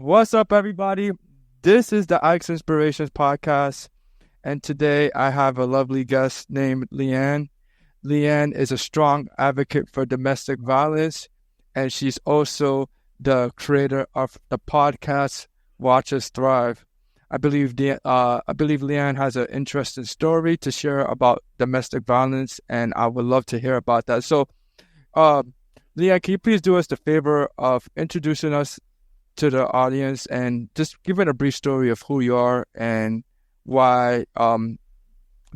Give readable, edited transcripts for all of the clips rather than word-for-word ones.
What's up, everybody? This is the Ikesinspirations podcast, and today I have a lovely guest named Lianne. Lianne is a strong advocate for domestic violence, and she's also the creator of the podcast Watch Us Thrive. I believe Lianne has an interesting story to share about domestic violence, and I would love to hear about that. So, Lianne, can you please do us the favor of introducing us to the audience and just giving a brief story of who you are and why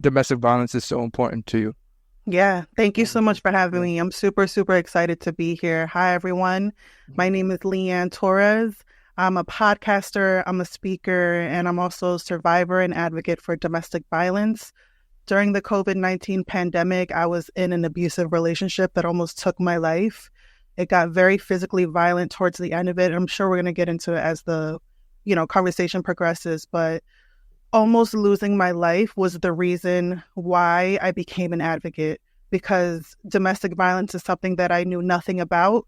domestic violence is so important to you? Yeah, thank you so much for having me. I'm super, super excited to be here. Hi, everyone. My name is Lianne Torres. I'm a podcaster, I'm a speaker, and I'm also a survivor and advocate for domestic violence. During the COVID-19 pandemic, I was in an abusive relationship that almost took my life. It got very physically violent towards the end of it. I'm sure we're going to get into it as the, conversation progresses, but almost losing my life was the reason why I became an advocate, because domestic violence is something that I knew nothing about.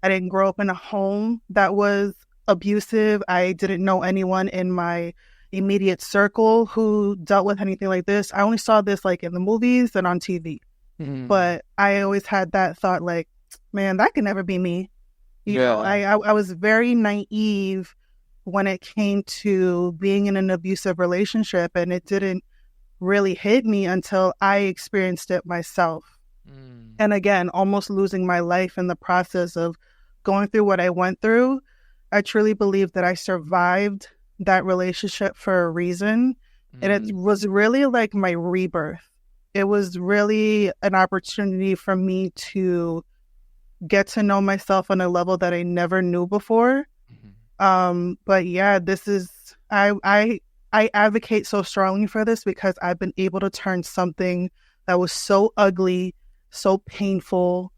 I didn't grow up in a home that was abusive. I didn't know anyone in my immediate circle who dealt with anything like this. I only saw this like in the movies and on TV. Mm-hmm. But I always had that thought like, man, that can never be me. I was very naive when it came to being in an abusive relationship, and it didn't really hit me until I experienced it myself. And again, almost losing my life in the process of going through what I went through. I truly believe that I survived that relationship for a reason. And it was really like my rebirth. It was really an opportunity for me to get to know myself on a level that I never knew before. But yeah, this is, I advocate so strongly for this because I've been able to turn something that was so ugly, so painful,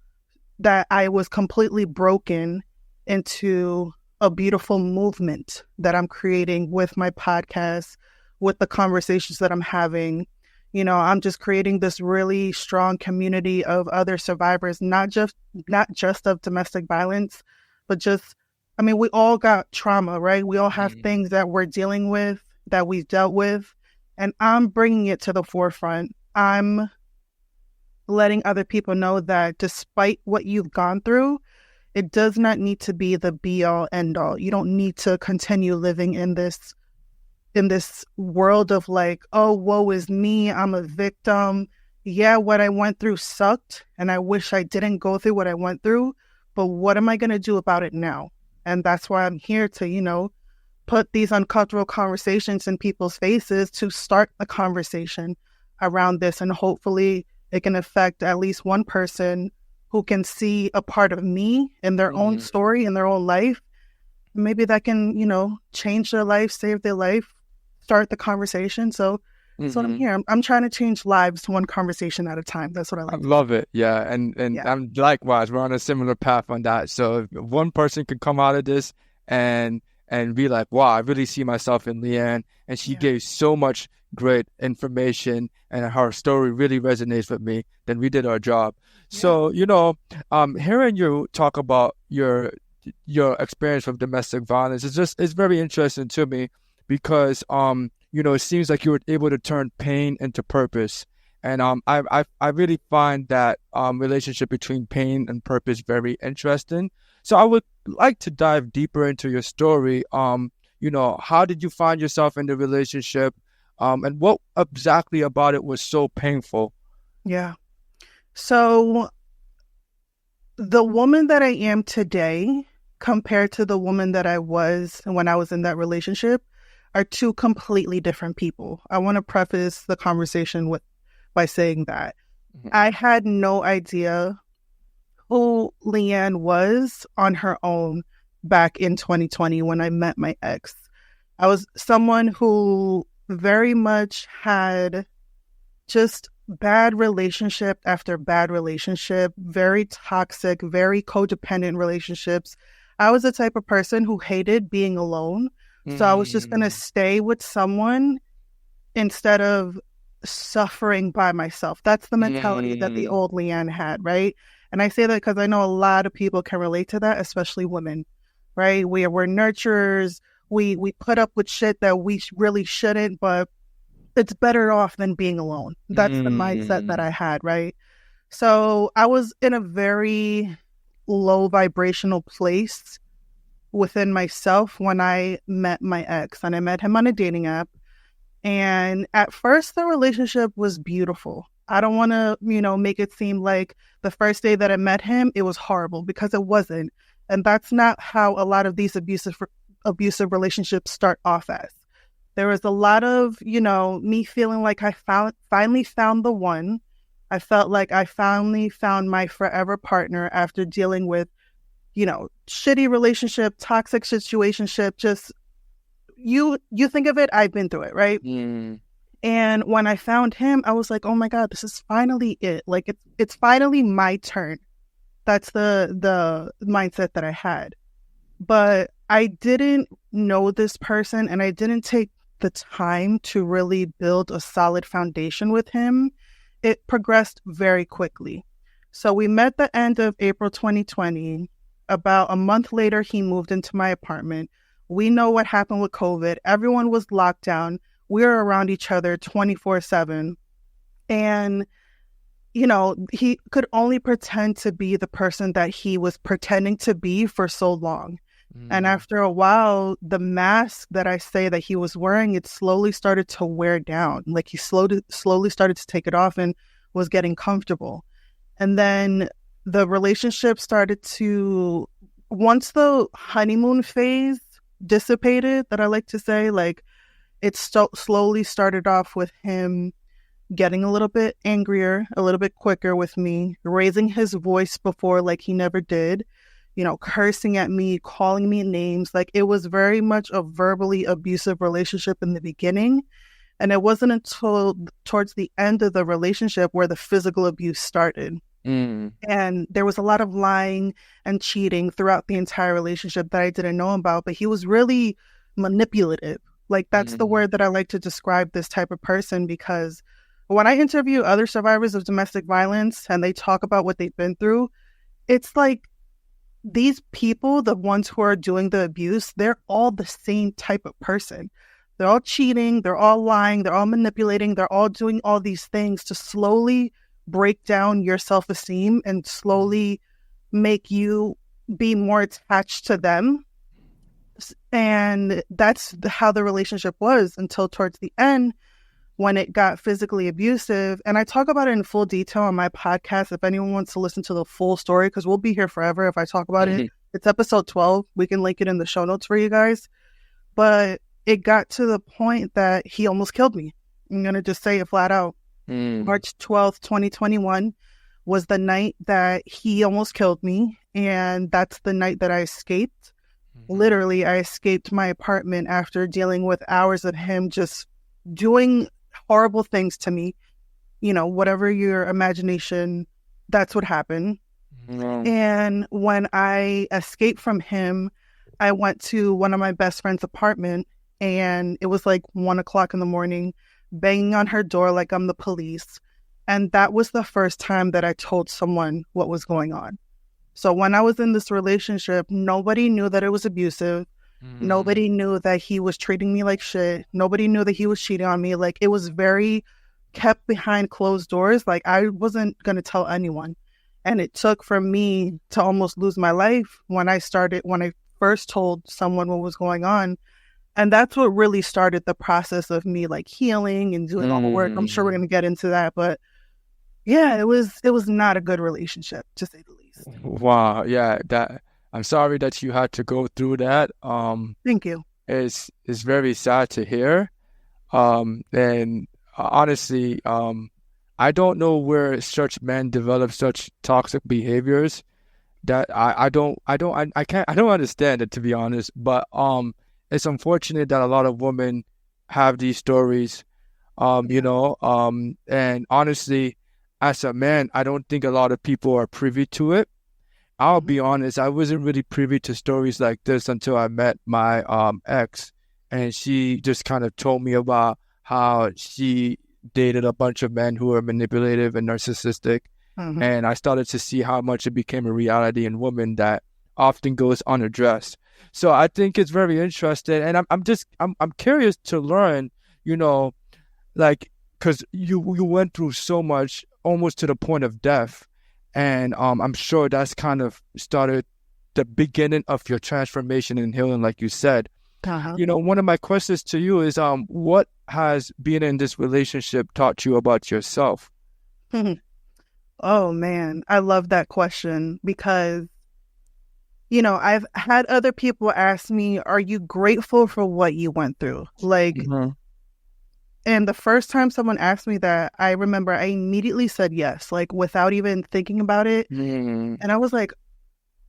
that I was completely broken into a beautiful movement that I'm creating with my podcast, with the conversations that I'm having. I'm just creating this really strong community of other survivors, not just of domestic violence, but we all got trauma, right? We all have things that we're dealing with, that we've dealt with, and I'm bringing it to the forefront. I'm letting other people know that despite what you've gone through, it does not need to be the be-all, end-all. You don't need to continue living in this world of like, oh, woe is me, I'm a victim. Yeah, what I went through sucked, and I wish I didn't go through what I went through, but what am I going to do about it now? And that's why I'm here to, put these uncomfortable conversations in people's faces to start a conversation around this, and hopefully it can affect at least one person who can see a part of me in their own story, in their own life. Maybe that can, change their life, save their life, start the conversation. So that's what I'm here. I'm trying to change lives one conversation at a time. That's what I like. I love it. Yeah. And yeah. I'm likewise, we're on a similar path on that. So if one person could come out of this and be like, wow, I really see myself in Lianne. And she gave so much great information and her story really resonates with me, then we did our job. Yeah. So, hearing you talk about your experience with domestic violence it's very interesting to me because, it seems like you were able to turn pain into purpose. And I really find that relationship between pain and purpose very interesting. So I would like to dive deeper into your story. How did you find yourself in the relationship? And what exactly about it was so painful? Yeah. So the woman that I am today compared to the woman that I was when I was in that relationship are two completely different people. I want to preface the conversation by saying that I had no idea who Lianne was on her own back in 2020 when I met my ex. I was someone who very much had just bad relationship after bad relationship, very toxic, very codependent relationships. I was the type of person who hated being alone. So I was just going to stay with someone instead of suffering by myself. That's the mentality that the old Lianne had, right? And I say that because I know a lot of people can relate to that, especially women. right? We're nurturers. We put up with shit that we really shouldn't, but it's better off than being alone. That's the mindset that I had, right? So I was in a very low vibrational place within myself when I met my ex, and I met him on a dating app. And at first the relationship was beautiful. I don't want to, make it seem like the first day that I met him, it was horrible, because it wasn't. And that's not how a lot of these abusive relationships start off as. There was a lot of, me feeling like I finally found the one. I felt like I finally found my forever partner after dealing with, shitty relationship, toxic situationship. Just you think of it, I've been through it, right? And when I found him, I was like, oh my God, this is finally it. Like it's finally my turn. That's the mindset that I had. But I didn't know this person, and I didn't take the time to really build a solid foundation with him. It progressed very quickly. So we met the end of April 2020. About a month later, he moved into my apartment. We know what happened with COVID. Everyone was locked down. We were around each other 24/7. And, he could only pretend to be the person that he was pretending to be for so long. And after a while, the mask that I say that he was wearing, it slowly started to wear down. Like he slowly started to take it off and was getting comfortable. And then the relationship started to, once the honeymoon phase dissipated, that I like to say, like it slowly started off with him getting a little bit angrier, a little bit quicker with me, raising his voice before like he never did. Cursing at me, calling me names. Like it was very much a verbally abusive relationship in the beginning. And it wasn't until towards the end of the relationship where the physical abuse started. And there was a lot of lying and cheating throughout the entire relationship that I didn't know about. But he was really manipulative. Like that's the word that I like to describe this type of person, because when I interview other survivors of domestic violence and they talk about what they've been through, it's like, these people, the ones who are doing the abuse, they're all the same type of person. They're all cheating, they're all lying, they're all manipulating, they're all doing all these things to slowly break down your self-esteem and slowly make you be more attached to them. And that's how the relationship was until towards the end, when it got physically abusive. And I talk about it in full detail on my podcast if anyone wants to listen to the full story, because we'll be here forever if I talk about it. It's episode 12. We can link it in the show notes for you guys. But it got to the point that he almost killed me. I'm going to just say it flat out. March 12th, 2021 was the night that he almost killed me. And that's the night that I escaped. Literally, I escaped my apartment after dealing with hours of him just doing horrible things to me. Whatever your imagination, that's what happened. And when I escaped from him, I went to one of my best friend's apartment, and it was like 1:00 in the morning, banging on her door like I'm the police. And that was the first time that I told someone what was going on. So when I was in this relationship, nobody knew that it was abusive. Nobody knew that he was treating me like shit. Nobody knew that he was cheating on me. Like it was very kept behind closed doors. Like I wasn't going to tell anyone. And it took for me to almost lose my life when I first told someone what was going on. And that's what really started the process of me like healing and doing all the work. I'm sure we're going to get into that. But yeah, it was not a good relationship, to say the least. Wow. Yeah. I'm sorry that you had to go through that. Thank you. It's very sad to hear. And honestly, I don't know where such men develop such toxic behaviors. That I don't understand it, to be honest. But it's unfortunate that a lot of women have these stories. And honestly, as a man, I don't think a lot of people are privy to it. I'll be honest, I wasn't really privy to stories like this until I met my ex, and she just kind of told me about how she dated a bunch of men who were manipulative and narcissistic. And I started to see how much it became a reality in women that often goes unaddressed. So I think it's very interesting, and I'm curious to learn, like, because you went through so much, almost to the point of death, and I'm sure that's kind of started the beginning of your transformation and healing, like you said. One of my questions to you is, what has being in this relationship taught you about yourself? Oh man, I love that question because, I've had other people ask me, are you grateful for what you went through? Like, and the first time someone asked me that, I remember I immediately said yes, like without even thinking about it. And I was like,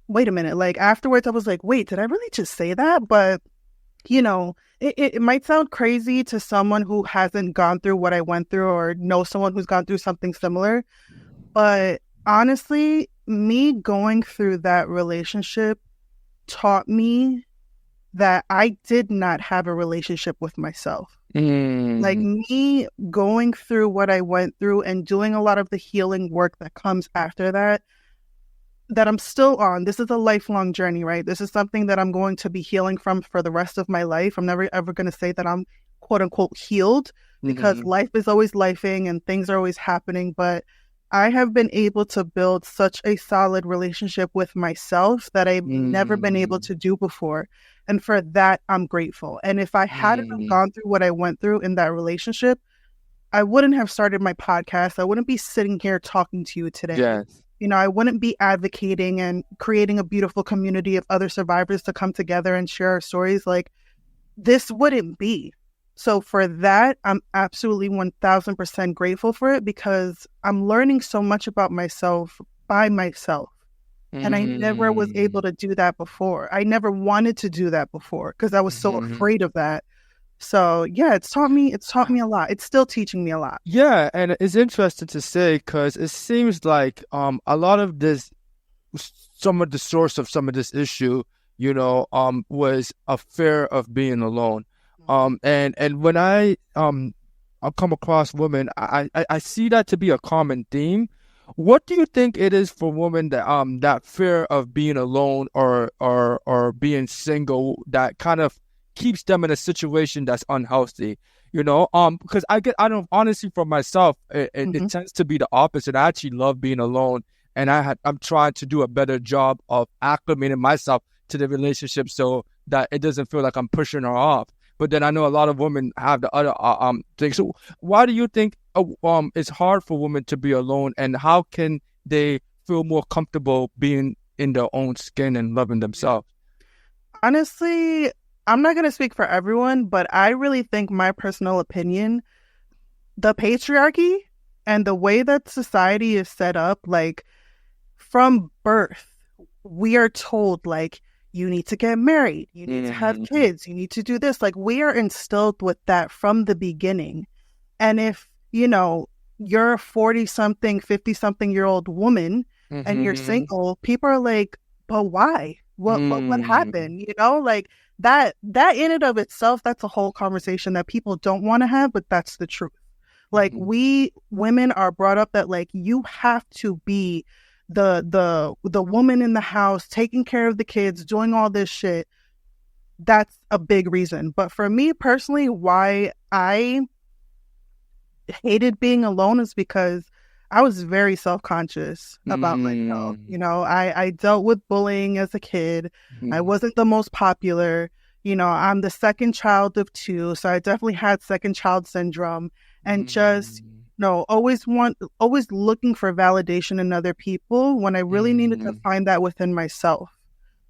wait a minute. Like afterwards, I was like, wait, did I really just say that? But, it might sound crazy to someone who hasn't gone through what I went through or know someone who's gone through something similar. But honestly, me going through that relationship taught me that I did not have a relationship with myself. Like me going through what I went through and doing a lot of the healing work that comes after that I'm still on. This is a lifelong journey, right? This is something that I'm going to be healing from for the rest of my life. I'm never ever going to say that I'm quote unquote healed because life is always lifing and things are always happening. But I have been able to build such a solid relationship with myself that I've never been able to do before. And for that, I'm grateful. And if I hadn't gone through what I went through in that relationship, I wouldn't have started my podcast. I wouldn't be sitting here talking to you today. Yes. I wouldn't be advocating and creating a beautiful community of other survivors to come together and share our stories. Like, this wouldn't be. So for that, I'm absolutely 1000% grateful for it because I'm learning so much about myself by myself. And I never was able to do that before. I never wanted to do that before because I was so afraid of that. So yeah, it's taught me a lot. It's still teaching me a lot. Yeah, and it's interesting to say because it seems like a lot of this, some of the source of some of this issue, was a fear of being alone. And when I come across women, I see that to be a common theme. What do you think it is for women that that fear of being alone or being single that kind of keeps them in a situation that's unhealthy, because I don't honestly, for myself, it tends to be the opposite. I actually love being alone, and I'm trying to do a better job of acclimating myself to the relationship so that it doesn't feel like I'm pushing her off. But then I know a lot of women have the other thing. So why do you think it's hard for women to be alone, and how can they feel more comfortable being in their own skin and loving themselves? Honestly, I'm not going to speak for everyone, but I really think, my personal opinion, the patriarchy and the way that society is set up, like from birth, we are told like, you need to get married, you need to have kids, you need to do this. Like we are instilled with that from the beginning. And if, you're a 40-something, 50-something-year-old woman and you're single, people are like, but why? What happened? Like that in and of itself, that's a whole conversation that people don't want to have, but that's the truth. Like we women are brought up that like you have to be the woman in the house, taking care of the kids, doing all this shit. That's a big reason. But for me personally, why I hated being alone is because I was very self-conscious about myself. I dealt with bullying as a kid. I wasn't the most popular. I'm the second child of two, so I definitely had second child syndrome, and just always looking for validation in other people when I really needed to find that within myself.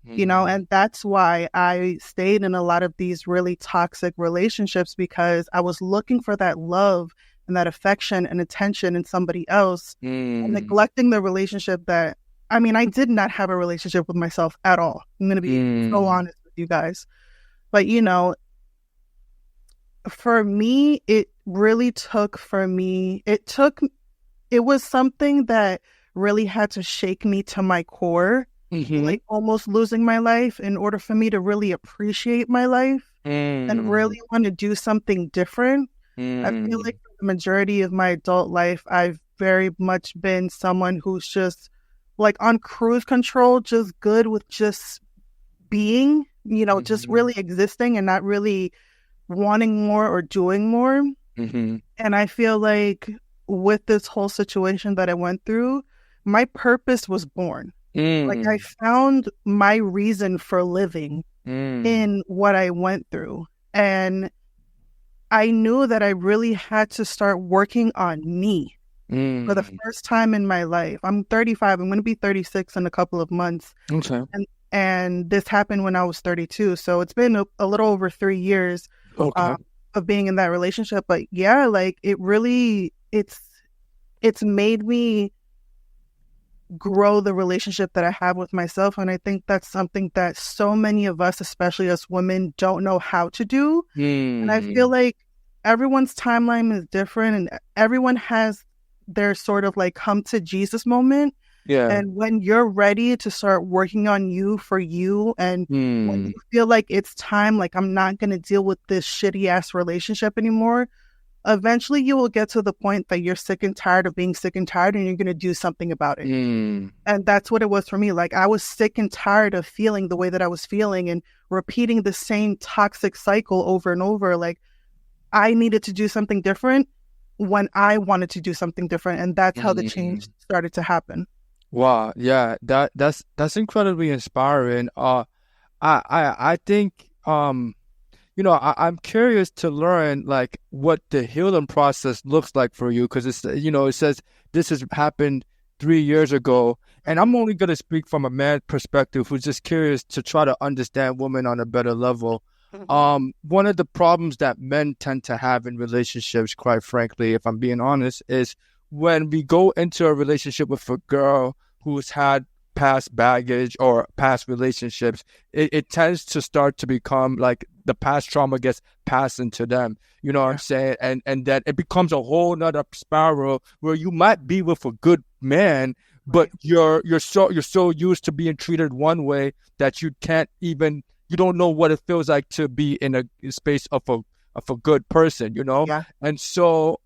And that's why I stayed in a lot of these really toxic relationships, because I was looking for that love and that affection and attention in somebody else, and neglecting the relationship that, I did not have a relationship with myself at all. I'm going to be so honest with you guys. But, for me, it was something that really had to shake me to my core, like almost losing my life, in order for me to really appreciate my life and really want to do something different. I feel like for the majority of my adult life, I've very much been someone who's just like on cruise control, just good with just being, just really existing and not really wanting more or doing more. And I feel like with this whole situation that I went through, my purpose was born. Like I found my reason for living in what I went through. And I knew that I really had to start working on me for the first time in my life. I'm 35. I'm going to be 36 in a couple of months. Okay. And this happened when I was 32. So it's been a little over 3 years of being in that relationship. But yeah, like it really, it's made me grow the relationship that I have with myself. And I think that's something that so many of us, especially as women, don't know how to do. And I feel like everyone's timeline is different and everyone has their sort of like come to Jesus moment. Yeah. And when you're ready to start working on you for you, and when you feel like it's time, like I'm not going to deal with this shitty ass relationship anymore, eventually you will get to the point that you're sick and tired of being sick and tired and you're going to do something about it. And that's what it was for me. Like I was sick and tired of feeling the way that I was feeling and repeating the same toxic cycle over and over. Like I needed to do something different when I wanted to do something different. And that's how the change started to happen. Wow. Yeah, that's incredibly inspiring. I think, I'm curious to learn like what the healing process looks like for you, because it's, it says this has happened 3 years ago, and I'm only going to speak from a man perspective who's just curious to try to understand women on a better level. One of the problems that men tend to have in relationships, quite frankly, if I'm being honest, is when we go into a relationship with a girl who's had past baggage or past relationships, it tends to start to become like the past trauma gets passed into them. You know what I'm saying? And that it becomes a whole nother spiral where you might be with a good man, but you're so used to being treated one way that you don't know what it feels like to be in a space of a good person, Yeah. And so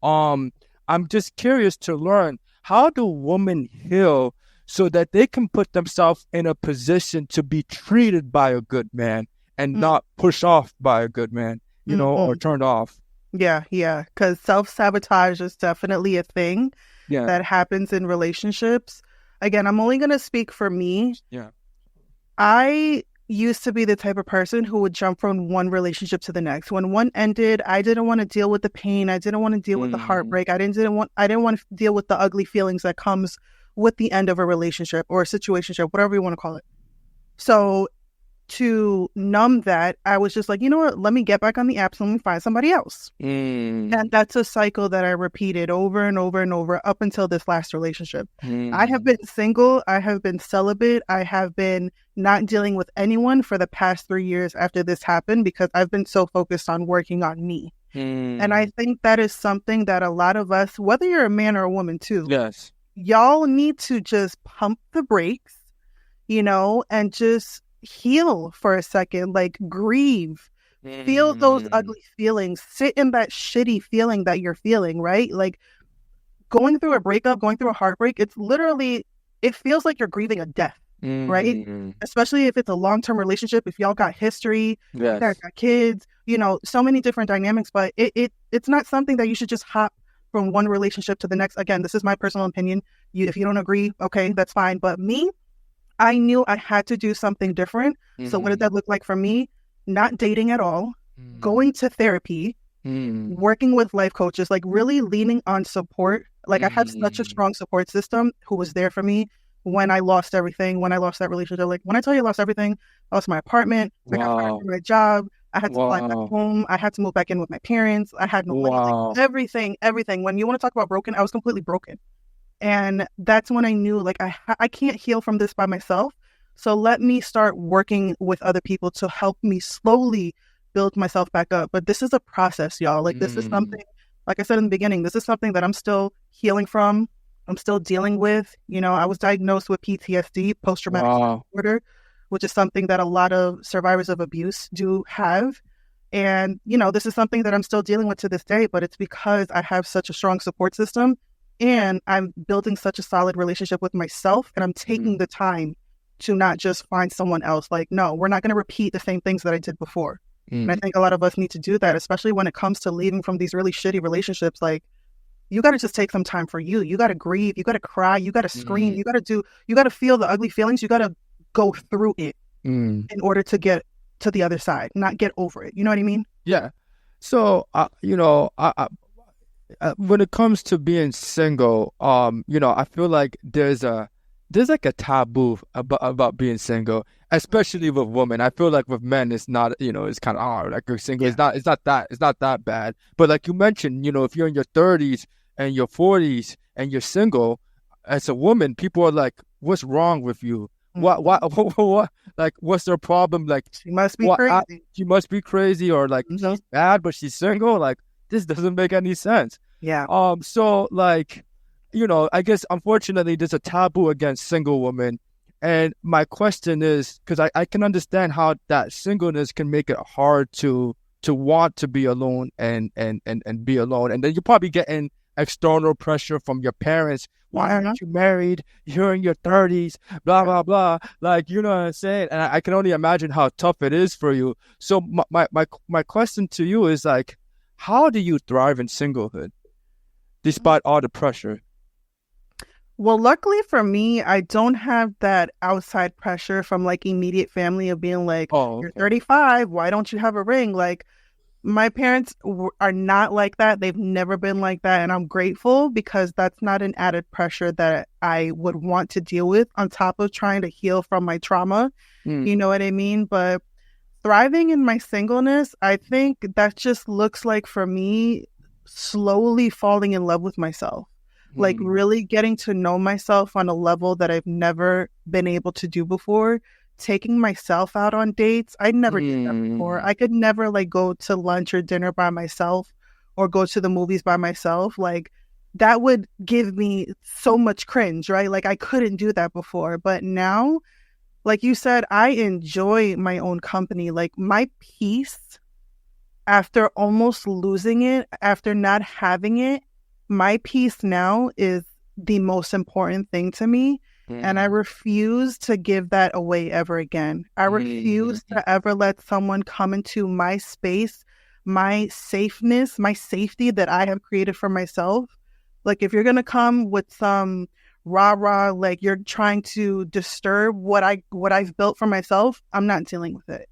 I'm just curious to learn, how do women heal so that they can put themselves in a position to be treated by a good man and not pushed off by a good man, or turned off? Yeah. Because self-sabotage is definitely a thing that happens in relationships. Again, I'm only going to speak for me. Yeah. I used to be the type of person who would jump from one relationship to the next. When one ended, I didn't want to deal with the pain. I didn't want to deal with the heartbreak. I didn't want to deal with the ugly feelings that comes with the end of a relationship or a situationship, whatever you want to call it. So to numb that, I was just like, you know what, let me get back on the apps and let me find somebody else. And that's a cycle that I repeated over and over and over up until this last relationship. I have been single. I have been celibate. I have been not dealing with anyone for the past 3 years after this happened because I've been so focused on working on me. And I think that is something that a lot of us, whether you're a man or a woman too, y'all need to just pump the brakes, and just heal for a second, like grieve, feel those ugly feelings, sit in that shitty feeling that you're feeling, right? Like going through a breakup, going through a heartbreak, it feels like you're grieving a death, right? Especially if it's a long-term relationship, if y'all got history, y'all got kids, so many different dynamics, but it's not something that you should just hop from one relationship to the next. Again, this is my personal opinion. If you don't agree, okay, that's fine. But me, I knew I had to do something different. So what did that look like for me? Not dating at all, going to therapy, working with life coaches, like really leaning on support. Like I have such a strong support system who was there for me when I lost everything, when I lost that relationship. Like when I tell you I lost everything, I lost my apartment, I got fired from my job, I had to fly back home, I had to move back in with my parents, I had no money, like everything. When you want to talk about broken, I was completely broken. And that's when I knew, like, I can't heal from this by myself. So let me start working with other people to help me slowly build myself back up. But this is a process, y'all. Like, this is something, like I said in the beginning, this is something that I'm still healing from. I'm still dealing with. I was diagnosed with PTSD, post-traumatic disorder, which is something that a lot of survivors of abuse do have. And, this is something that I'm still dealing with to this day, but it's because I have such a strong support system. And I'm building such a solid relationship with myself, and I'm taking the time to not just find someone else. Like, no, we're not going to repeat the same things that I did before. And I think a lot of us need to do that, especially when it comes to leaving from these really shitty relationships. Like, you got to just take some time for you. You got to grieve. You got to cry. You got to scream. You got to feel the ugly feelings. You got to go through it in order to get to the other side, not get over it. You know what I mean? Yeah. So, when it comes to being single, I feel like there's like a taboo about being single, especially with women. I feel like with men, it's not, it's kind of hard. Like, you're single, it's not that bad. But like you mentioned, if you're in your 30s and your 40s and you're single, as a woman, people are like, "What's wrong with you? What? Like, what's their problem? Like, she must be crazy. She must be crazy, or like she's bad, but she's single. Like, this doesn't make any sense." Yeah. So like, I guess unfortunately there's a taboo against single women, and my question is, because I can understand how that singleness can make it hard to want to be alone and be alone, and then you're probably getting external pressure from your parents. Why aren't you married? You're in your 30s, blah, blah, blah. Like, you know what I'm saying? And I can only imagine how tough it is for you. So my question to you is, like, how do you thrive in singlehood despite all the pressure? Well, luckily for me, I don't have that outside pressure from like immediate family of being like, you're 35, why don't you have a ring? Like, my parents are not like that. They've never been like that. And I'm grateful, because that's not an added pressure that I would want to deal with on top of trying to heal from my trauma. You know what I mean? But thriving in my singleness, I think that just looks like, for me, slowly falling in love with myself. Like, really getting to know myself on a level that I've never been able to do before. Taking myself out on dates. I never did that before. I could never like go to lunch or dinner by myself, or go to the movies by myself. Like, that would give me so much cringe, right? Like, I couldn't do that before. But now, like you said, I enjoy my own company. Like, my peace after almost losing it, after not having it, my peace now is the most important thing to me. And I refuse to give that away ever again. I refuse to ever let someone come into my space, my safeness, my safety that I have created for myself. Like, if you're going to come with some rah-rah, like you're trying to disturb what I've built for myself, I'm not dealing with it.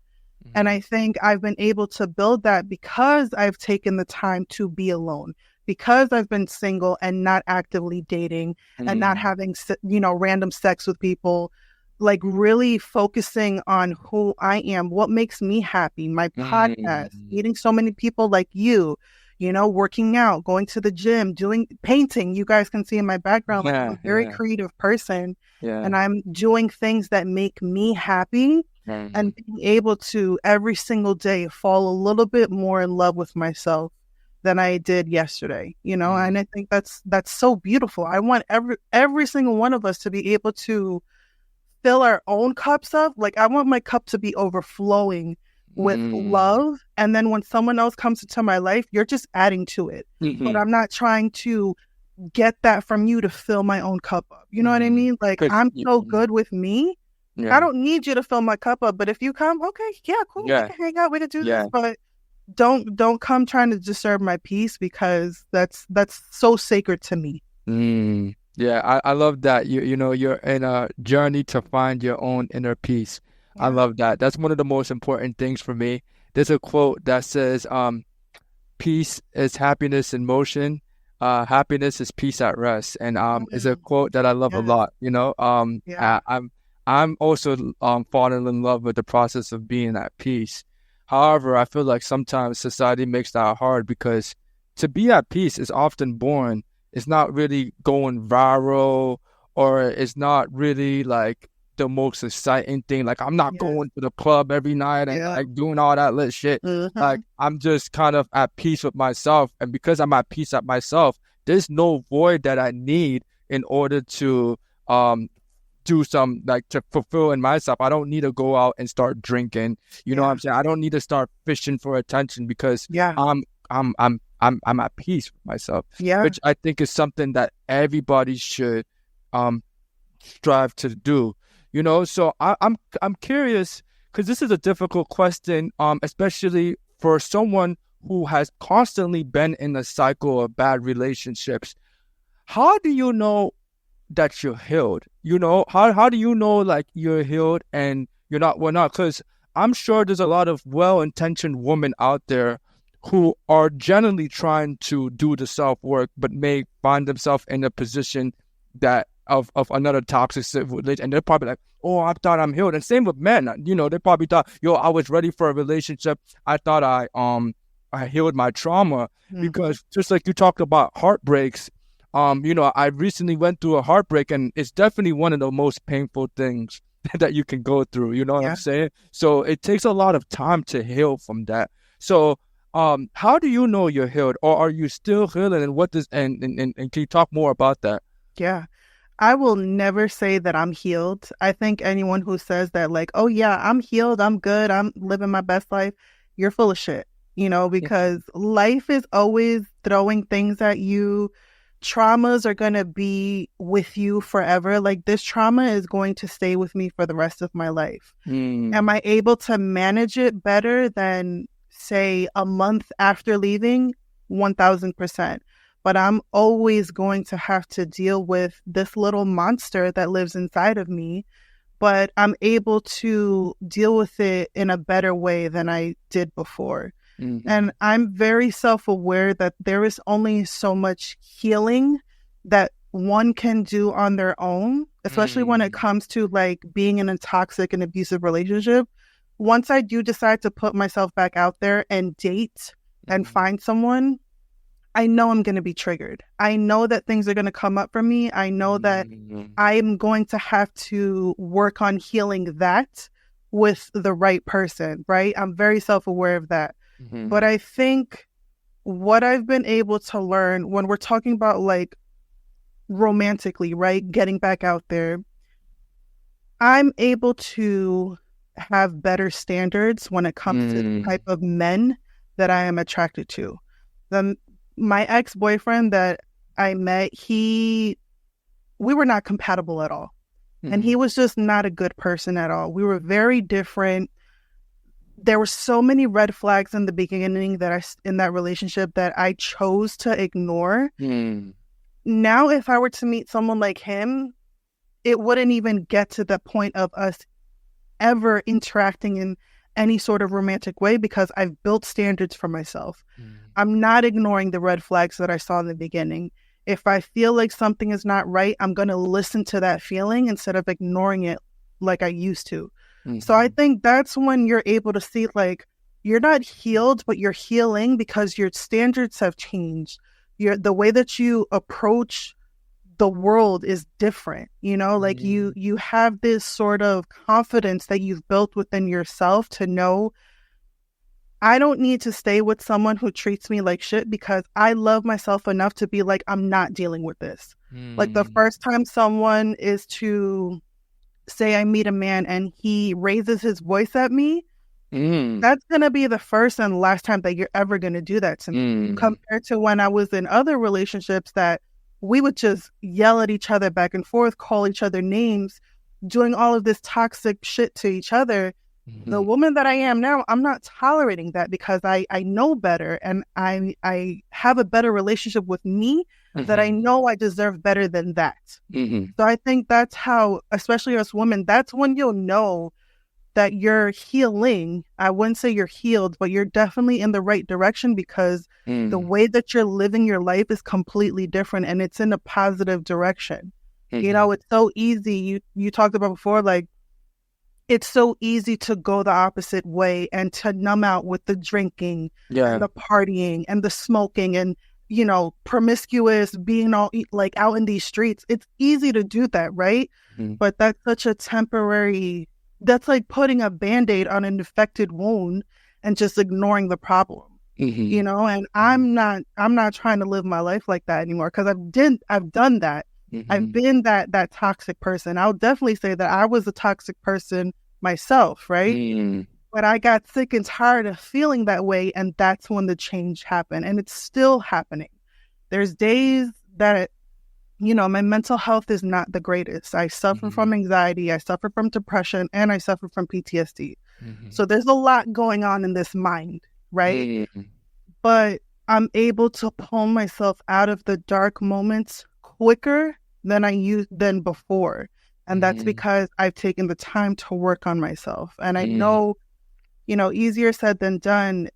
And I think I've been able to build that because I've taken the time to be alone, because I've been single and not actively dating and not having, random sex with people, like really focusing on who I am, what makes me happy, my podcast, meeting so many people like you, working out, going to the gym, doing painting. You guys can see in my background, like, I'm a very creative person, and I'm doing things that make me happy, and being able to every single day fall a little bit more in love with myself than I did yesterday, and I think that's so beautiful. I want every single one of us to be able to fill our own cups up. Like, I want my cup to be overflowing with love. And then when someone else comes into my life, you're just adding to it. But I'm not trying to get that from you to fill my own cup up. You know what I mean? Like, I'm so good with me. I don't need you to fill my cup up. But if you come, okay, yeah, cool. We can hang out. We can do this. But don't come trying to disturb my peace, because that's so sacred to me. Yeah, I love that. You're in a journey to find your own inner peace. I love that. That's one of the most important things for me. There's a quote that says, peace is happiness in motion. Happiness is peace at rest. And it's a quote that I love a lot. I'm also falling in love with the process of being at peace. However, I feel like sometimes society makes that hard, because to be at peace is often boring. It's not really going viral, or it's not really like the most exciting thing. Like, I'm not going to the club every night and like doing all that lit shit. Like, I'm just kind of at peace with myself. And because I'm at peace at myself, there's no void that I need in order to do some, like, to fulfill in myself. I don't need to go out and start drinking. You know what I'm saying? I don't need to start fishing for attention, because I'm at peace with myself. Which I think is something that everybody should strive to do. So I'm curious, because this is a difficult question, especially for someone who has constantly been in a cycle of bad relationships. How do you know that you're healed? How do you know like you're healed and you're not? Well, not, because I'm sure there's a lot of well-intentioned women out there who are generally trying to do the self-work, but may find themselves in a position that of another toxic relationship, and they're probably like, oh, I thought I'm healed. And same with men, they probably thought, yo, I was ready for a relationship. I thought I healed my trauma. Because just like you talked about heartbreaks, I recently went through a heartbreak, and it's definitely one of the most painful things that you can go through. You know what I'm saying? So it takes a lot of time to heal from that. So how do you know you're healed, or are you still healing? And what does and can you talk more about that? Yeah. I will never say that I'm healed. I think anyone who says that, like, oh yeah, I'm healed, I'm good, I'm living my best life, you're full of shit, because life is always throwing things at you. Traumas are going to be with you forever. Like, this trauma is going to stay with me for the rest of my life. Am I able to manage it better than, say, a month after leaving? 1000%. But I'm always going to have to deal with this little monster that lives inside of me. But I'm able to deal with it in a better way than I did before. And I'm very self-aware that there is only so much healing that one can do on their own, especially when it comes to like being in a toxic and abusive relationship. Once I do decide to put myself back out there and date and find someone, I know I'm going to be triggered. I know that things are going to come up for me. I know that I'm going to have to work on healing that with the right person, right? I'm very self-aware of that. But I think what I've been able to learn when we're talking about like romantically, right? Getting back out there, I'm able to have better standards when it comes to the type of men that I am attracted to. My ex-boyfriend that I met, we were not compatible at all. And he was just not a good person at all. We were very different. There were so many red flags in the beginning in that relationship that I chose to ignore. Now, if I were to meet someone like him, it wouldn't even get to the point of us ever interacting in any sort of romantic way because I've built standards for myself. I'm not ignoring the red flags that I saw in the beginning. If I feel like something is not right, I'm going to listen to that feeling instead of ignoring it like I used to. So I think that's when you're able to see, like, you're not healed, but you're healing because your standards have changed. The way that you approach the world is different, like you have this sort of confidence that you've built within yourself to know, I don't need to stay with someone who treats me like shit because I love myself enough to be like, I'm not dealing with this. Like the first time someone is to say I meet a man and he raises his voice at me, that's going to be the first and last time that you're ever going to do that to me. Compared to when I was in other relationships that we would just yell at each other back and forth, call each other names, doing all of this toxic shit to each other. The woman that I am now, I'm not tolerating that because I know better and I have a better relationship with me that I know I deserve better than that. So I think that's how, especially as women, that's when you'll know that you're healing. I wouldn't say you're healed, but you're definitely in the right direction because the way that you're living your life is completely different and it's in a positive direction. It's so easy. You talked about before, like, it's so easy to go the opposite way and to numb out with the drinking and the partying and the smoking and, promiscuous, being all like out in these streets. It's easy to do that, right? But that's such a temporary, that's like putting a Band-Aid on an infected wound and just ignoring the problem, and I'm not trying to live my life like that anymore because I've done that. I've been that toxic person. I'll definitely say that I was a toxic person myself, right? But I got sick and tired of feeling that way, and that's when the change happened, and it's still happening. There's days that, my mental health is not the greatest. I suffer from anxiety, I suffer from depression, and I suffer from PTSD. So there's a lot going on in this mind, right? But I'm able to pull myself out of the dark moments quicker than before. And that's because I've taken the time to work on myself. And I know, easier said than done.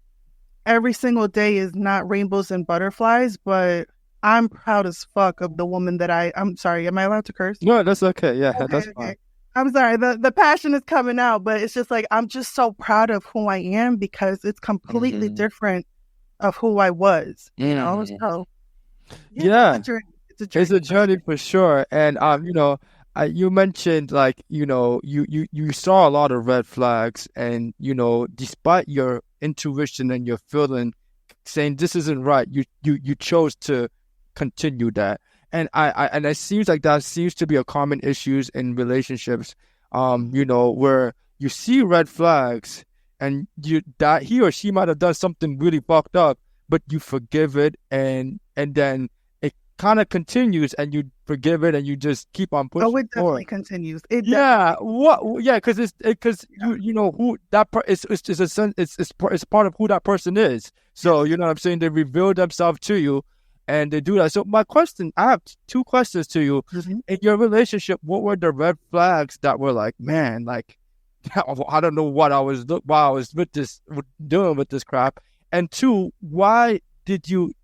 Every single day is not rainbows and butterflies, but I'm proud as fuck of the woman that I'm sorry, am I allowed to curse? No, that's okay. Yeah, okay, that's fine. I'm sorry, the passion is coming out, but it's just like, I'm just so proud of who I am because it's completely different of who I was, So, yeah. It's a journey for sure. And, you mentioned like, you saw a lot of red flags and, despite your intuition and your feeling saying this isn't right, you chose to continue that. And and it seems like that seems to be a common issues in relationships, where you see red flags and that he or she might have done something really fucked up, but you forgive it and then it kind of continues and you forgive it and you just keep on pushing. Oh, it definitely continues. Because who that it's part of who that person is. So you know what I'm saying? They reveal themselves to you. And they do that. So I have two questions to you. In your relationship, what were the red flags that were like, man, like, I don't know what I was doing with this crap. And two, why did you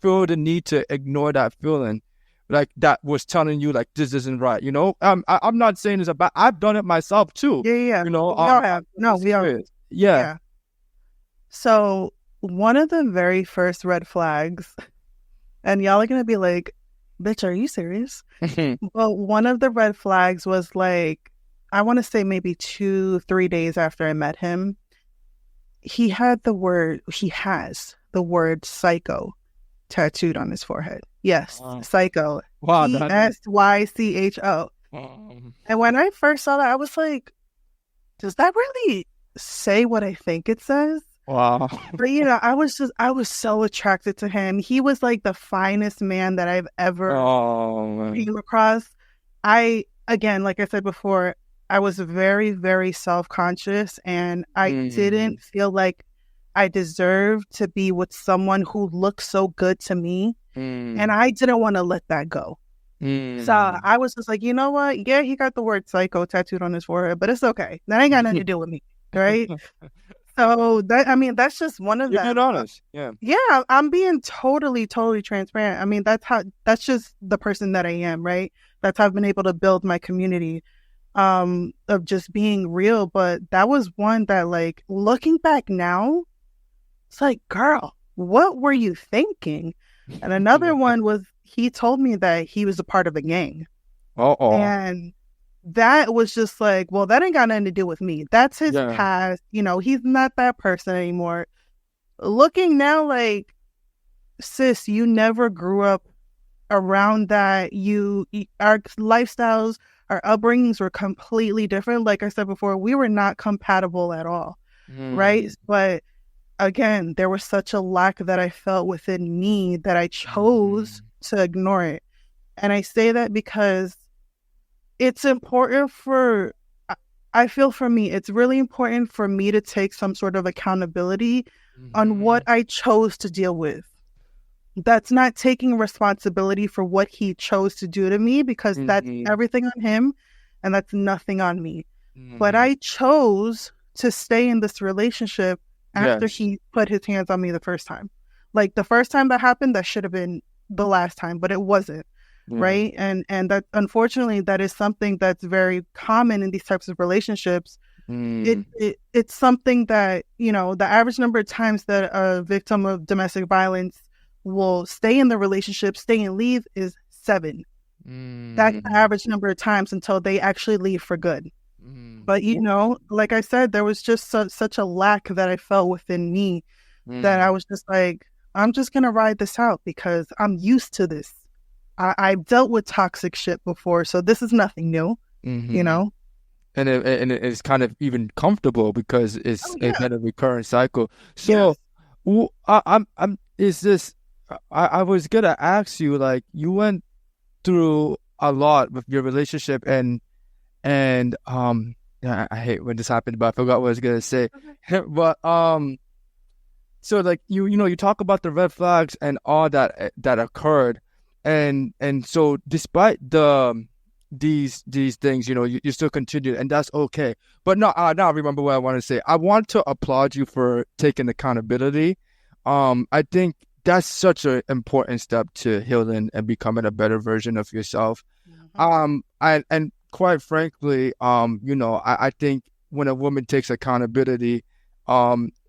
feel the need to ignore that feeling? Like that was telling you like, this isn't right. I'm not saying it's about, I've done it myself too. Yeah. We all have. No, we all. Yeah. So one of the very first red flags, and y'all are going to be like, bitch, are you serious? Well, one of the red flags was like, I want to say maybe 2-3 days after I met him, he has the word psycho tattooed on his forehead. Yes, psycho. Wow. Psycho. And when I first saw that, I was like, does that really say what I think it says? Wow. But I was so attracted to him. He was like the finest man that I've ever came across. Again, like I said before, I was very, very self-conscious and I didn't feel like I deserved to be with someone who looked so good to me. And I didn't want to let that go. So I was just like, you know what? Yeah, he got the word psycho tattooed on his forehead, but it's okay. That ain't got nothing to do with me, right? So that's just one of them. You're being honest. Yeah. Yeah, I'm being totally, totally transparent. I mean, that's just the person that I am, right? That's how I've been able to build my community of just being real. But that was one that, like, looking back now, it's like, girl, what were you thinking? And another one was, he told me that he was a part of a gang. And that was just like, well, that ain't got nothing to do with me. That's his past. He's not that person anymore. Looking now, like, sis, you never grew up around that. Our lifestyles, our upbringings were completely different. Like I said before, we were not compatible at all, right? But again, there was such a lack that I felt within me that I chose to ignore it. And I say that because it's important I feel for me, it's really important for me to take some sort of accountability on what I chose to deal with. That's not taking responsibility for what he chose to do to me, because that's everything on him and that's nothing on me. But I chose to stay in this relationship after he put his hands on me the first time. Like, the first time that happened, that should have been the last time, but it wasn't. Right. And that, unfortunately, that is something that's very common in these types of relationships. It's something that, the average number of times that a victim of domestic violence will stay in the relationship, stay and leave, is 7. That's the average number of times until they actually leave for good. But, like I said, there was just such a lack that I felt within me that I was just like, I'm just going to ride this out because I'm used to this. I've dealt with toxic shit before, so this is nothing new, And it's kind of even comfortable because it's kind of a recurrent cycle. So, I was gonna ask you, like, you went through a lot with your relationship, and I hate when this happened, but I forgot what I was gonna say. But so like you talk about the red flags and all that occurred, and so despite these things, you still continued, and that's okay. But now I remember what I want to say. I want to applaud you for taking accountability. I think that's such an important step to healing and becoming a better version of yourself. And quite frankly, I think when a woman takes accountability,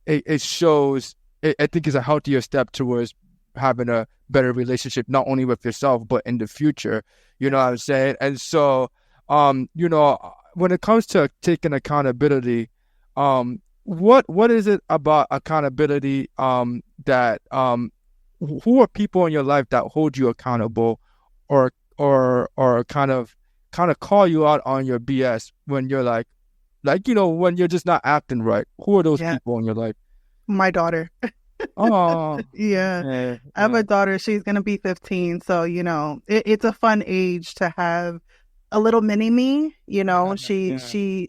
it shows. I think it's a healthier step towards having a better relationship, not only with yourself but in the future. You know what I'm saying? And so, when it comes to taking accountability, what is it about accountability that who are people in your life that hold you accountable, or kind of call you out on your BS when you're like when you're just not acting right? Who are those people in your life? My daughter. Oh, yeah. I have a daughter. She's gonna be 15, so it's a fun age to have a little mini me. She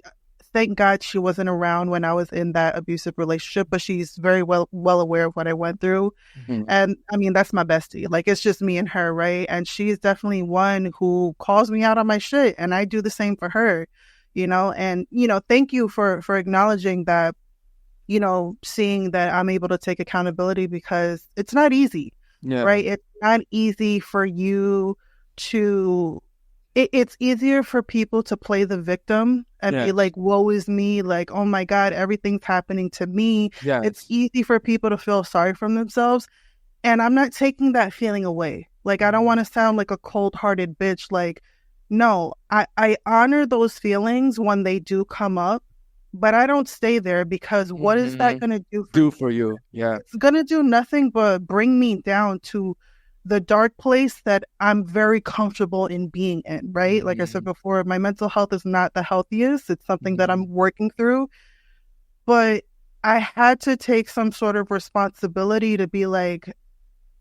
thank God she wasn't around when I was in that abusive relationship, but she's very well aware of what I went through. And I mean, that's my bestie. Like, it's just me and her, right? And she's definitely one who calls me out on my shit, and I do the same for her. And thank you for acknowledging that. Seeing that I'm able to take accountability, because it's not easy, right? It's not easy for you to, it's easier for people to play the victim and be like, woe is me, like, oh my God, everything's happening to me. It's easy for people to feel sorry for themselves. And I'm not taking that feeling away. Like, I don't want to sound like a cold-hearted bitch. Like, no, I honor those feelings when they do come up. But I don't stay there, because what is that going to do for you? Yeah. It's going to do nothing but bring me down to the dark place that I'm very comfortable in being in, right? Like I said before, my mental health is not the healthiest. It's something that I'm working through. But I had to take some sort of responsibility to be like,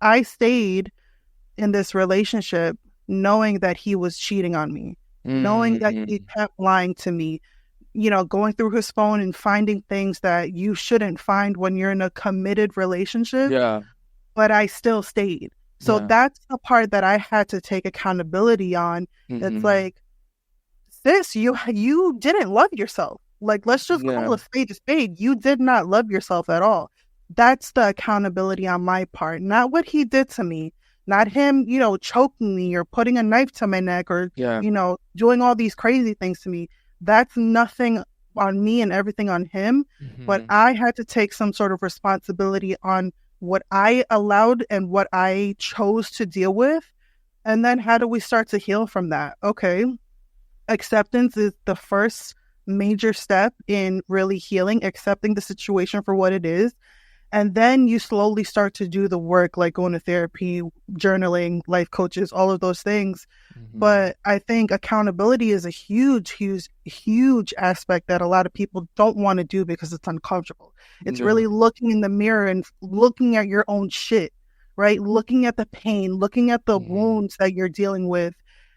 I stayed in this relationship knowing that he was cheating on me, knowing that he kept lying to me, going through his phone and finding things that you shouldn't find when you're in a committed relationship. Yeah. But I still stayed. So that's the part that I had to take accountability on. It's like, sis, you didn't love yourself. Like, let's just call a spade a spade. You did not love yourself at all. That's the accountability on my part, not what he did to me, not him, choking me or putting a knife to my neck or, doing all these crazy things to me. That's nothing on me and everything on him. But I had to take some sort of responsibility on what I allowed and what I chose to deal with. And then how do we start to heal from that? Okay. Acceptance is the first major step in really healing, accepting the situation for what it is. And then you slowly start to do the work, like going to therapy, journaling, life coaches, all of those things. But I think accountability is a huge, huge, huge aspect that a lot of people don't want to do because it's uncomfortable. It's really looking in the mirror and looking at your own shit, right? Looking at the pain, looking at the wounds that you're dealing with,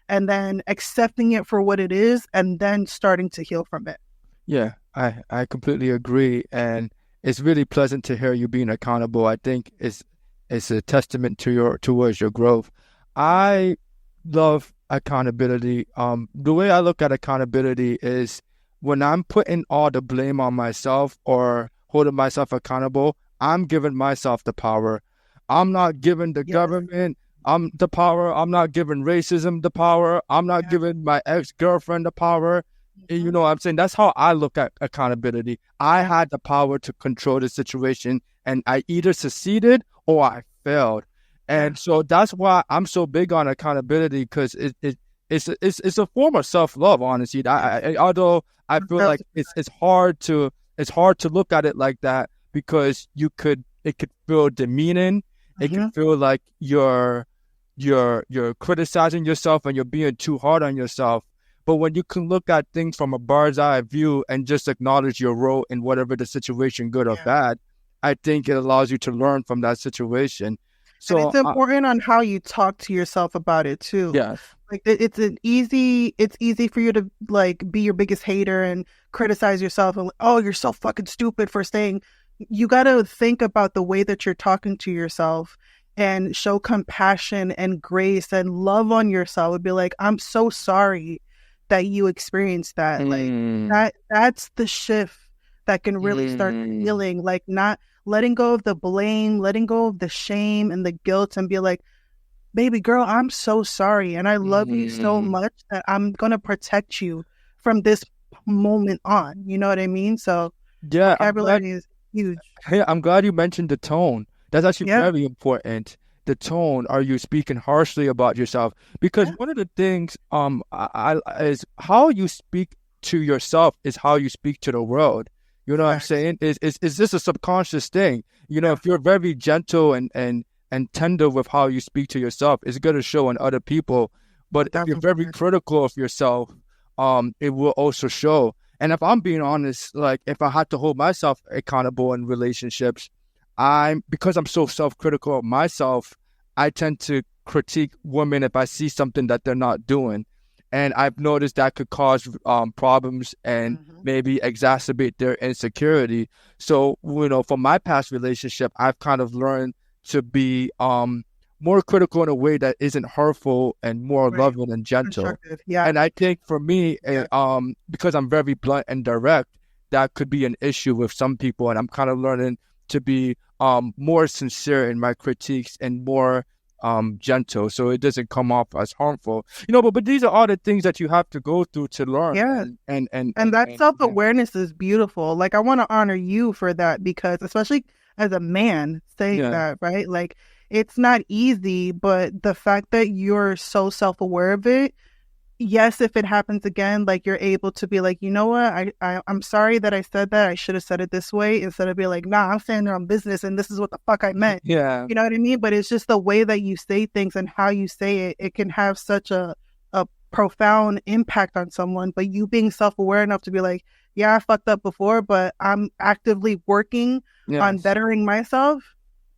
and then accepting it for what it is, and then starting to heal from it. Yeah, I completely agree. And it's really pleasant to hear you being accountable. I think it's a testament towards your growth. I love accountability. The way I look at accountability is when I'm putting all the blame on myself or holding myself accountable, I'm giving myself the power. I'm not giving the government the power. I'm not giving racism the power. I'm not giving my ex-girlfriend the power. You know what I'm saying? That's how I look at accountability. I had the power to control the situation, and I either succeeded or I failed. And so that's why I'm so big on accountability, because it's a form of self-love, honestly. Although I feel like it's hard to look at it like that, because it could feel demeaning. It can feel like you're criticizing yourself and you're being too hard on yourself. But when you can look at things from a bird's eye view and just acknowledge your role in whatever the situation, good or bad, I think it allows you to learn from that situation. And So it's important on how you talk to yourself about it too. yes. Like it's easy for you to like be your biggest hater and criticize yourself and oh, you're so fucking stupid for staying. You got to think about the way that you're talking to yourself and show compassion and grace and love on yourself. It'd be like, I'm so sorry that you experienced that. Like that's the shift that can really start healing. Like not letting go of the blame, letting go of the shame and the guilt and be like, baby girl, I'm so sorry. And I love you so much that I'm going to protect you from this moment on. You know what I mean? So yeah, vocabulary is huge. Hey, I'm glad you mentioned the tone. That's actually very important. The tone. Are you speaking harshly about yourself? Because one of the things I is how you speak to yourself is how you speak to the world. You know what I'm saying? Is this a subconscious thing? You know, if you're very gentle and tender with how you speak to yourself, it's going to show on other people. But if you're very critical of yourself, it will also show. And if I'm being honest, like if I had to hold myself accountable in relationships, because I'm so self-critical of myself, I tend to critique women if I see something that they're not doing. And I've noticed that could cause problems and maybe exacerbate their insecurity. So, you know, from my past relationship, I've kind of learned to be more critical in a way that isn't hurtful and more loving and gentle. Yeah. And I think for me, because I'm very blunt and direct, that could be an issue with some people. And I'm kind of learning to be more sincere in my critiques and more gentle, so it doesn't come off as harmful. You know, but these are all the things that you have to go through to learn. Yeah. And that self-awareness is beautiful. Like I want to honor you for that, because especially as a man saying that, right? Like it's not easy, but the fact that you're so self-aware of it, yes, if it happens again, like you're able to be like, you know what, I'm sorry that I said that. I should have said it this way, instead of being like, nah, I'm standing on business and this is what the fuck I meant. Yeah. You know what I mean? But it's just the way that you say things and how you say it. It can have such a profound impact on someone. But you being self-aware enough to be like, yeah, I fucked up before, but I'm actively working on bettering myself.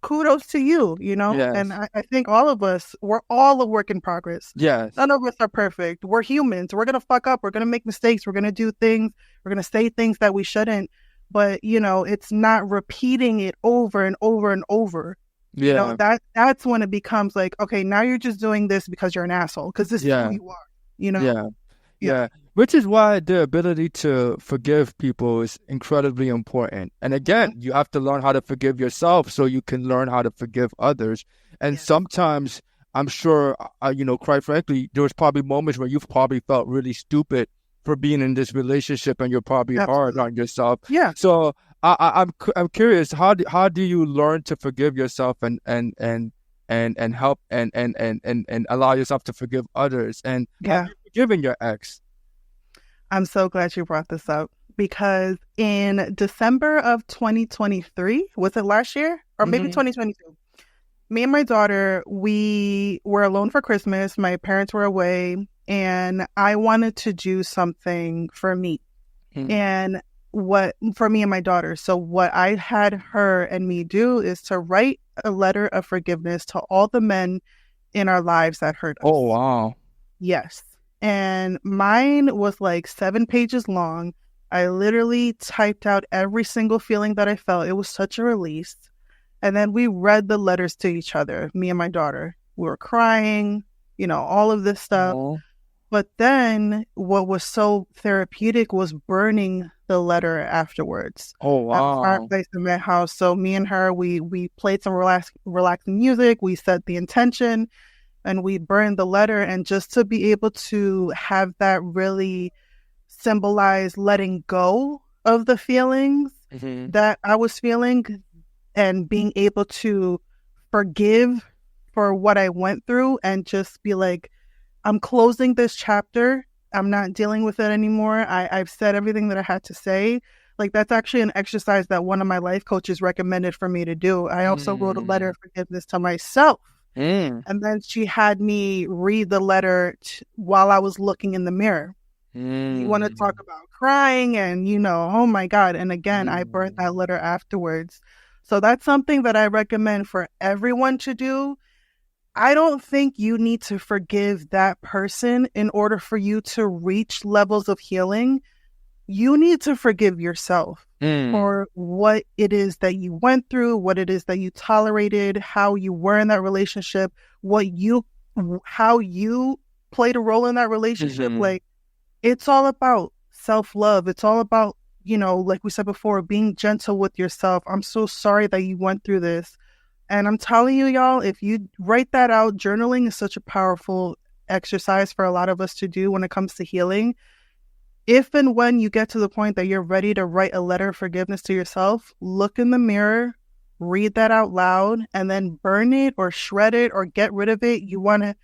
Kudos to you, you know? Yes. And I think all of us, we're all a work in progress. Yes. None of us are perfect. We're humans. We're going to fuck up. We're going to make mistakes. We're going to do things. We're going to say things that we shouldn't. But, you know, it's not repeating it over and over and over. Yeah. You know, that's when it becomes like, okay, now you're just doing this because you're an asshole, because this is who you are, you know? Yeah. Which is why the ability to forgive people is incredibly important. And again, you have to learn how to forgive yourself so you can learn how to forgive others. And sometimes, I'm sure, you know, quite frankly, there was probably moments where you've probably felt really stupid for being in this relationship, and you're probably hard on yourself. Yeah. So I'm curious, how do you learn to forgive yourself and help and allow yourself to forgive others? And have you forgiven your ex? I'm so glad you brought this up, because in December of 2023, was it last year or maybe 2022? Me and my daughter, we were alone for Christmas. My parents were away, and I wanted to do something for me and for me and my daughter. So what I had her and me do is to write a letter of forgiveness to all the men in our lives that hurt us. Oh, wow. Yes. And mine was like 7 pages long. I literally typed out every single feeling that I felt. It was such a release. And then we read the letters to each other, me and my daughter. We were crying, you know, all of this stuff. Oh. But then what was so therapeutic was burning the letter afterwards. Oh, wow. At our place in my house. So me and her, we played some relaxing music. We set the intention. And we burned the letter, and just to be able to have that really symbolize letting go of the feelings that I was feeling, and being able to forgive for what I went through, and just be like, I'm closing this chapter. I'm not dealing with it anymore. I've said everything that I had to say. Like, that's actually an exercise that one of my life coaches recommended for me to do. I also wrote a letter of forgiveness to myself. And then she had me read the letter while I was looking in the mirror. You want to talk about crying and, you know, oh my God. And again, I burned that letter afterwards. So that's something that I recommend for everyone to do. I don't think you need to forgive that person in order for you to reach levels of healing. You need to forgive yourself for what it is that you went through, what it is that you tolerated, how you were in that relationship, how you played a role in that relationship. Like, it's all about self-love. It's all about, like we said before, being gentle with yourself. I'm so sorry that you went through this. And I'm telling you, y'all, if you write that out, journaling is such a powerful exercise for a lot of us to do when it comes to healing. If and when you get to the point that you're ready to write a letter of forgiveness to yourself, look in the mirror, read that out loud, and then burn it or shred it or get rid of it. You want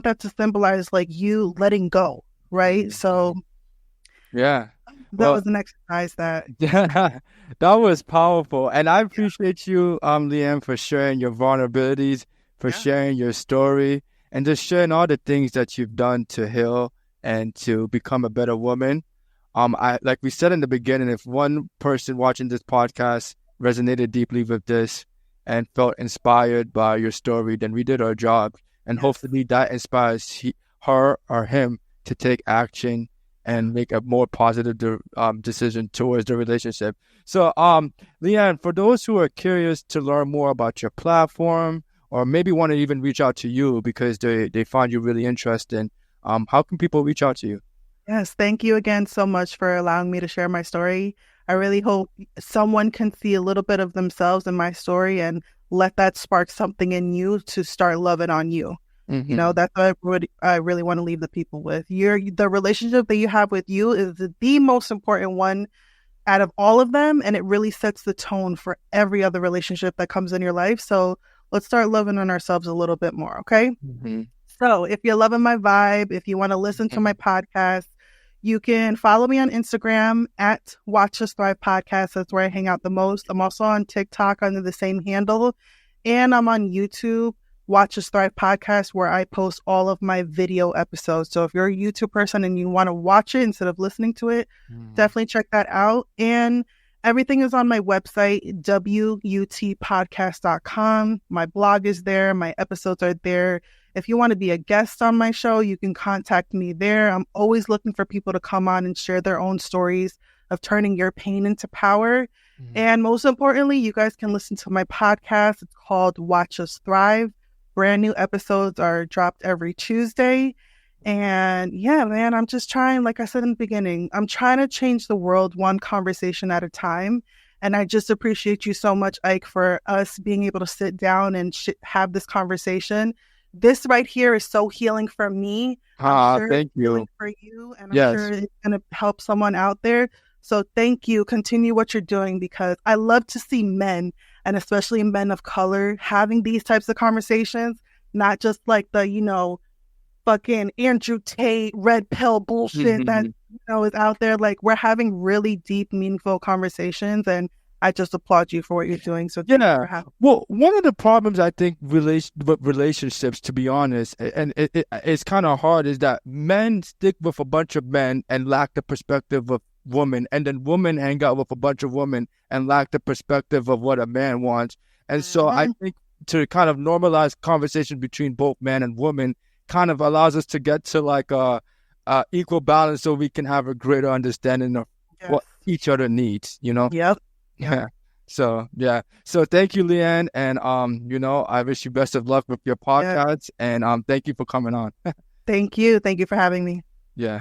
that to symbolize like you letting go, right? So yeah. That was an exercise that that was powerful. And I appreciate you, Lianne, for sharing your vulnerabilities, for sharing your story, and just sharing all the things that you've done to heal and to become a better woman. Like we said in the beginning, if one person watching this podcast resonated deeply with this and felt inspired by your story, then we did our job. And hopefully that inspires her or him to take action and make a more positive decision towards the relationship. So, Lianne, for those who are curious to learn more about your platform, or maybe want to even reach out to you because they find you really interesting, how can people reach out to you? Yes, thank you again so much for allowing me to share my story. I really hope someone can see a little bit of themselves in my story and let that spark something in you to start loving on you. That's what I really want to leave the people with. The relationship that you have with you is the most important one out of all of them, and it really sets the tone for every other relationship that comes in your life. So let's start loving on ourselves a little bit more, okay? So if you're loving my vibe, if you want to listen to my podcast, you can follow me on Instagram at Watch Us Thrive Podcast. That's where I hang out the most. I'm also on TikTok under the same handle, and I'm on YouTube, Watch Us Thrive Podcast, where I post all of my video episodes. So if you're a YouTube person and you want to watch it instead of listening to it, definitely check that out. And everything is on my website, wutpodcast.com. My blog is there. My episodes are there. If you want to be a guest on my show, you can contact me there. I'm always looking for people to come on and share their own stories of turning your pain into power. And most importantly, you guys can listen to my podcast. It's called Watch Us Thrive. Brand new episodes are dropped every Tuesday. And yeah, man, I'm just trying, like I said in the beginning, I'm trying to change the world one conversation at a time. And I just appreciate you so much, Ike, for us being able to sit down and have this conversation. This right here is so healing for me. Thank you. For you, and I'm sure it's going to help someone out there. So thank you. Continue what you're doing, because I love to see men, and especially men of color, having these types of conversations, not just like the, fucking Andrew Tate red pill bullshit that is out there. Like, we're having really deep, meaningful conversations, and I just applaud you for what you're doing. So well, one of the problems I think with relationships, to be honest, and it's kind of hard, is that men stick with a bunch of men and lack the perspective of women, and then women hang out with a bunch of women and lack the perspective of what a man wants. And so I think to kind of normalize conversation between both men and women kind of allows us to get to like a equal balance, so we can have a greater understanding of what each other needs, Yeah. So thank you, Lianne, and I wish you best of luck with your podcast, and thank you for coming on. Thank you for having me. Yeah.